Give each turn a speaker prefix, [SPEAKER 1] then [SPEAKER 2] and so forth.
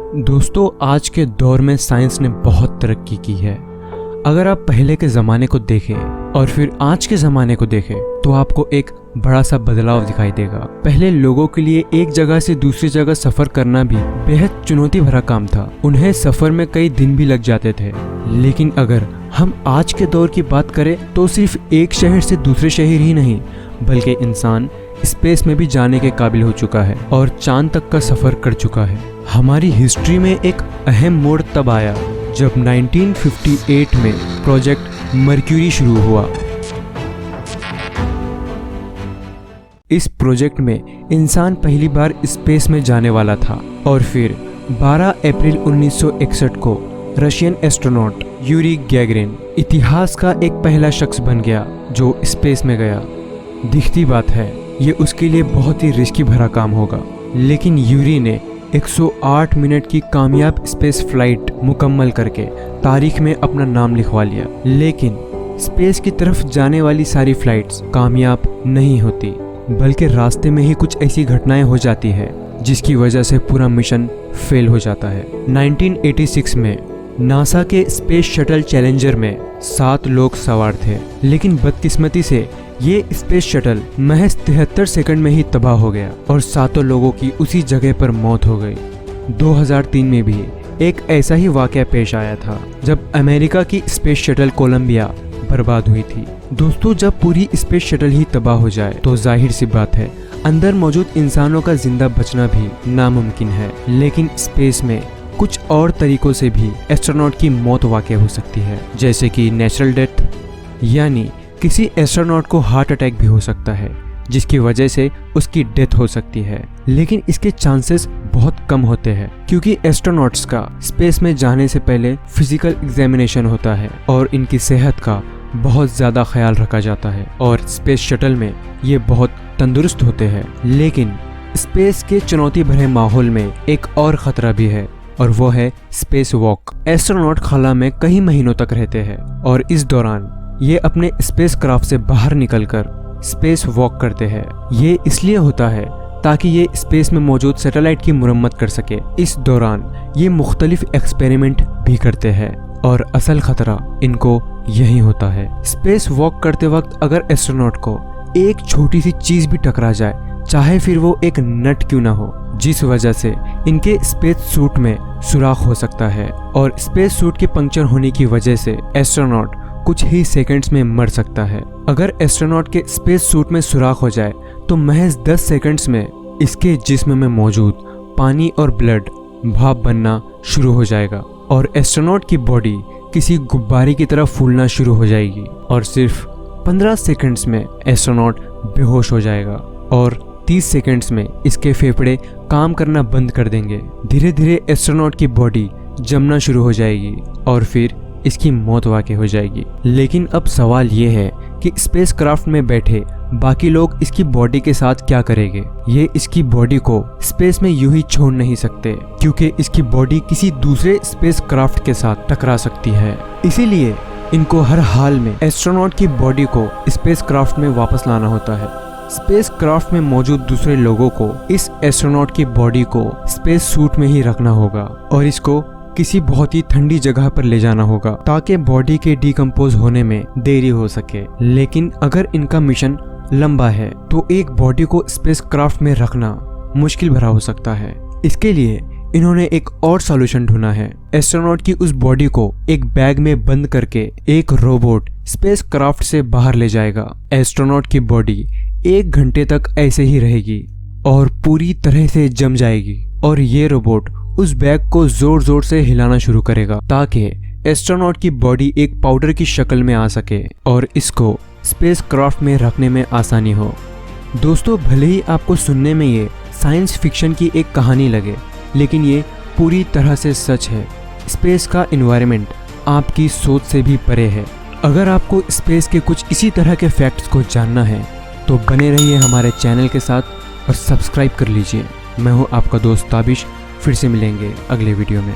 [SPEAKER 1] दोस्तों, आज के दौर में साइंस ने बहुत तरक्की की है। अगर आप पहले के ज़माने को देखें और फिर आज के ज़माने को देखें तो आपको एक बड़ा सा बदलाव दिखाई देगा। पहले लोगों के लिए एक जगह से दूसरी जगह सफ़र करना भी बेहद चुनौती भरा काम था। उन्हें सफ़र में कई दिन भी लग जाते थे। लेकिन अगर हम आज के दौर की बात करें तो सिर्फ एक शहर से दूसरे शहर ही नहीं बल्कि इंसान स्पेस में भी जाने के काबिल हो चुका है और चांद तक का सफ़र कर चुका है। हमारी हिस्ट्री में एक अहम मोड़ तब आया जब 1958 में प्रोजेक्ट मर्क्यूरी शुरू हुआ। इस प्रोजेक्ट में इंसान पहली बार स्पेस में जाने वाला था और फिर 12 अप्रैल 1961 को रशियन एस्ट्रोनॉट यूरी गैगरिन इतिहास का एक पहला शख्स बन गया जो स्पेस में गया। दिखती बात है ये उसके लिए बहुत ही रिस्की भरा काम होगा, लेकिन यूरी ने 108 मिनट की कामयाब स्पेस फ्लाइट मुकम्मल करके तारीख में अपना नाम लिखवा लिया। लेकिन स्पेस की तरफ जाने वाली सारी फ्लाइट्स कामयाब नहीं होती, बल्कि रास्ते में ही कुछ ऐसी घटनाएं हो जाती है जिसकी वजह से पूरा मिशन फेल हो जाता है। 1986 में नासा के स्पेस शटल चैलेंजर में 7 लोग सवार थे, लेकिन बदकिस्मती से ये स्पेस शटल महज 73 सेकंड में ही तबाह हो गया और 7 लोगों की उसी जगह पर मौत हो गई। 2003 में भी एक ऐसा ही वाकया पेश आया था जब अमेरिका की स्पेस शटल कोलंबिया बर्बाद हुई थी। दोस्तों, जब पूरी स्पेस शटल ही तबाह हो जाए तो जाहिर सी बात है अंदर मौजूद इंसानों का जिंदा बचना भी नामुमकिन है। लेकिन स्पेस में कुछ और तरीकों से भी एस्ट्रोनॉट की मौत वाक़ हो सकती है, जैसे कि नेचुरल डेथ, यानी किसी एस्ट्रोनॉट को हार्ट अटैक भी हो सकता है जिसकी वजह से उसकी डेथ हो सकती है। लेकिन इसके चांसेस बहुत कम होते हैं क्योंकि एस्ट्रोनॉट्स का स्पेस में जाने से पहले फिजिकल एग्जामिनेशन होता है और इनकी सेहत का बहुत ज़्यादा ख्याल रखा जाता है और स्पेस शटल में ये बहुत तंदुरुस्त होते हैं। लेकिन स्पेस के चुनौती भरे माहौल में एक और ख़तरा भी है और वो है स्पेस वॉक। एस्ट्रोनॉट खाला में कई महीनों तक रहते हैं और इस दौरान ये अपने स्पेस क्राफ्ट से बाहर निकलकर स्पेस वॉक करते हैं। ये इसलिए होता है ताकि ये स्पेस में मौजूद सैटेलाइट की मुरम्मत कर सके। इस दौरान ये मुख्तलिफ एक्सपेरिमेंट भी करते हैं और असल खतरा इनको यही होता है। स्पेस वॉक करते वक्त अगर एस्ट्रोनॉट को एक छोटी सी चीज भी टकरा जाए, चाहे फिर वो एक नट क्यों ना हो, जिस वजह से इनके स्पेस सूट में सुराख हो सकता है और स्पेस सूट के पंक्चर होने की वजह से एस्ट्रोनॉट कुछ ही सेकंड्स में मर सकता है। अगर एस्ट्रोनॉट के स्पेस सूट में सुराख हो जाए तो महज 10 सेकंड्स में इसके जिस्म में मौजूद पानी और ब्लड भाप बनना शुरू हो जाएगा और एस्ट्रोनॉट की बॉडी किसी गुब्बारे की तरह फूलना शुरू हो जाएगी और सिर्फ 15 सेकंड्स में एस्ट्रोनॉट बेहोश हो जाएगा और 30 सेकंड्स में इसके फेफड़े काम करना बंद कर देंगे। धीरे धीरे एस्ट्रोनॉट की बॉडी जमना शुरू हो जाएगी और फिर इसकी मौत वाक़ हो जाएगी। लेकिन अब सवाल ये है कि स्पेस क्राफ्ट में बैठे बाकी लोग इसकी बॉडी के साथ क्या करेंगे। ये इसकी बॉडी को स्पेस में यूं ही छोड़ नहीं सकते क्योंकि इसकी बॉडी किसी दूसरे स्पेस क्राफ्ट के साथ टकरा सकती है। इसीलिए इनको हर हाल में एस्ट्रोनॉट की बॉडी को स्पेस क्राफ्ट में वापस लाना होता है। स्पेस क्राफ्ट में मौजूद दूसरे लोगों को इस एस्ट्रोनॉट की बॉडी को स्पेस सूट में ही रखना होगा और इसको किसी बहुत ही ठंडी जगह पर ले जाना होगा ताकि बॉडी के डिकम्पोज होने में देरी हो सके। लेकिन अगर इनका मिशन लंबा है तो एक बॉडी को स्पेस क्राफ्ट में रखना मुश्किल भरा हो सकता है। इसके लिए इन्होंने एक और सॉल्यूशन ढूंढा है। एस्ट्रोनॉट की उस बॉडी को एक बैग में बंद करके एक रोबोट स्पेस क्राफ्ट से बाहर ले जाएगा। एस्ट्रोनॉट की बॉडी 1 घंटे तक ऐसे ही रहेगी और पूरी तरह से जम जाएगी और ये रोबोट उस बैग को जोर जोर से हिलाना शुरू करेगा ताकि एस्ट्रोनॉट की बॉडी एक पाउडर की शक्ल में आ सके और इसको स्पेस क्राफ्ट में रखने में आसानी हो। दोस्तों, भले ही आपको सुनने में ये साइंस फिक्शन की एक कहानी लगे, लेकिन ये पूरी तरह से सच है। स्पेस का एनवायरनमेंट आपकी सोच से भी परे है। अगर आपको स्पेस के कुछ इसी तरह के फैक्ट्स को जानना है तो बने रहिए हमारे चैनल के साथ और सब्सक्राइब कर लीजिए। मैं हूँ आपका दोस्त ताबिश। फिर से मिलेंगे अगले वीडियो में।